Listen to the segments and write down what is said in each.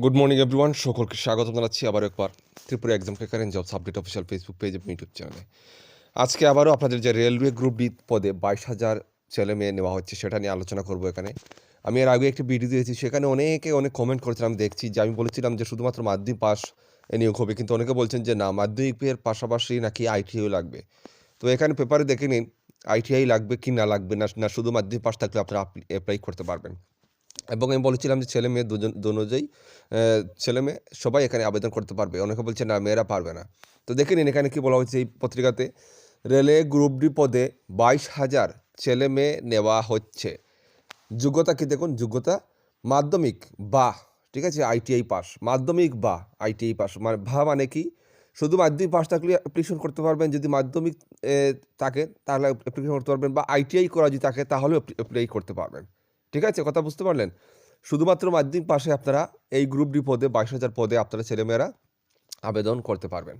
Good morning everyone, সকলকে স্বাগত জানাচ্ছি আবারও একবার Tripura exam cracker and jobs update official Facebook page এবং ইউটিউব চ্যানেলে। আজকে আবারও আপনাদের যে রেলওয়ে গ্রুপ ডি পদে 22,000 ছেলে মেয়ে নেওয়া হচ্ছে সেটা নিয়ে আলোচনা করব এখানে। আমি এর আগে একটি ভিডিও দিয়েছি, সেখানে অনেকে অনেক কমেন্ট করেছিলাম, দেখছি যে আমি বলেছিলাম যে শুধুমাত্র মাধ্যমিক পাস নিয়োগ হবে, কিন্তু অনেকে বলছেন যে না, মাধ্যমিকের পাশাপাশি নাকি আইটিআইও লাগবে। তো এখানে পেপারে দেখে নিন আইটিআই লাগবে কি না লাগবে না, না শুধু মাধ্যমিক পাস থাকলে আপনারা অ্যাপ্লাই করতে পারবেন। এবং আমি বলেছিলাম যে ছেলে মেয়ে দুজনেই ছেলে মেয়ে সবাই এখানে আবেদন করতে পারবে। অনেকে বলছে না, মেয়েরা পারবে না। তো দেখে নিন এখানে কী বলা হয়েছে এই পত্রিকাতে, রেলে গ্রুপ ডি পদে 22,000 ছেলে মেয়ে নেওয়া হচ্ছে। যোগ্যতা কি দেখুন, যোগ্যতা মাধ্যমিক বা, ঠিক আছে, আইটিআই পাস। মাধ্যমিক বা আইটিআই পাস মানে কি, শুধু মাধ্যমিক পাস থাকলে অ্যাপ্লিকেশন করতে পারবেন। যদি মাধ্যমিক থাকে তাহলে অ্যাপ্লিকেশন করতে পারবেন, বা আইটিআই করা যদি থাকে তাহলেও অ্যাপ্লাই করতে পারবেন। ঠিক আছে, কথা বুঝতে পারলেন? শুধুমাত্র মাধ্যমিক পাশে আপনারা এই গ্রুপ ডি পদে 22,000 পদে আপনারা ছেলেমেয়েরা আবেদন করতে পারবেন।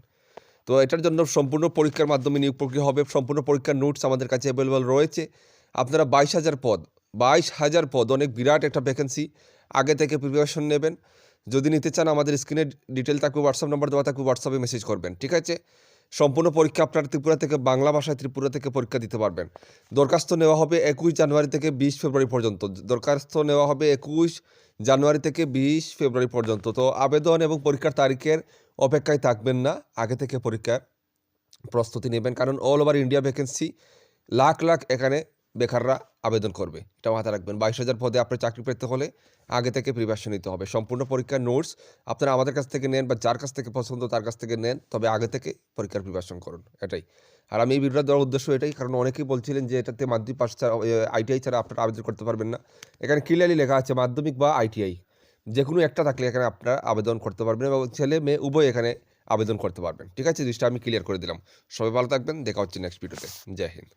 তো এটার জন্য সম্পূর্ণ পরীক্ষার মাধ্যমে নিয়োগ প্রক্রিয়া হবে। সম্পূর্ণ পরীক্ষার নোটস আমাদের কাছে অ্যাভেলেবল রয়েছে। আপনারা 22,000 পদ, অনেক বিরাট একটা ভ্যাকেন্সি। আগে থেকে প্রিপারেশন নেবেন। যদি নিতে চান আমাদের স্ক্রিনে ডিটেল থাকবে, হোয়াটসঅ্যাপ নাম্বার দেওয়া থাকবে, হোয়াটসঅ্যাপে মেসেজ করবেন। ঠিক আছে, সম্পূর্ণ পরীক্ষা আপনারা ত্রিপুরা থেকে, বাংলা ভাষায় ত্রিপুরা থেকে পরীক্ষা দিতে পারবেন। দরখাস্ত নেওয়া হবে 21 জানুয়ারি থেকে 20 ফেব্রুয়ারি পর্যন্ত। দরখাস্ত নেওয়া হবে 21 জানুয়ারি থেকে 20 ফেব্রুয়ারি পর্যন্ত। তো আবেদন এবং পরীক্ষার তারিখের অপেক্ষায় থাকবেন না, আগে থেকে পরীক্ষার প্রস্তুতি নেবেন। কারণ all over India vacancy, lakh lakh এখানে বেকাররা আবেদন করবে, এটা মাথায় রাখবেন। 22,000 পদে আপনার চাকরি পেতে হলে আগে থেকে প্রিপারেশন নিতে হবে। সম্পূর্ণ পরীক্ষার নোটস আপনারা আমাদের কাছ থেকে নেন, বা যার কাছ থেকে পছন্দ তার কাছ থেকে নেন, তবে আগে থেকে পরীক্ষার প্রিপারেশন করুন, এটাই। আর আমি এই ভিডিওটা দেওয়ার উদ্দেশ্য এটাই, কারণ অনেকেই বলছিলেন যে এটাতে মাধ্যমিক পাস ছাড়া, আইটিআই ছাড়া আপনারা আবেদন করতে পারবেন না। এখানে ক্লিয়ারলি লেখা আছে মাধ্যমিক বা আইটিআই, যে কোনো একটা থাকলে এখানে আপনারা আবেদন করতে পারবেন, এবং ছেলে মেয়ে উভয় এখানে আবেদন করতে পারবেন। ঠিক আছে, জিনিসটা আমি ক্লিয়ার করে দিলাম। সবাই ভালো থাকবেন, দেখা হচ্ছে নেক্সট ভিডিওতে। জয় হিন্দ।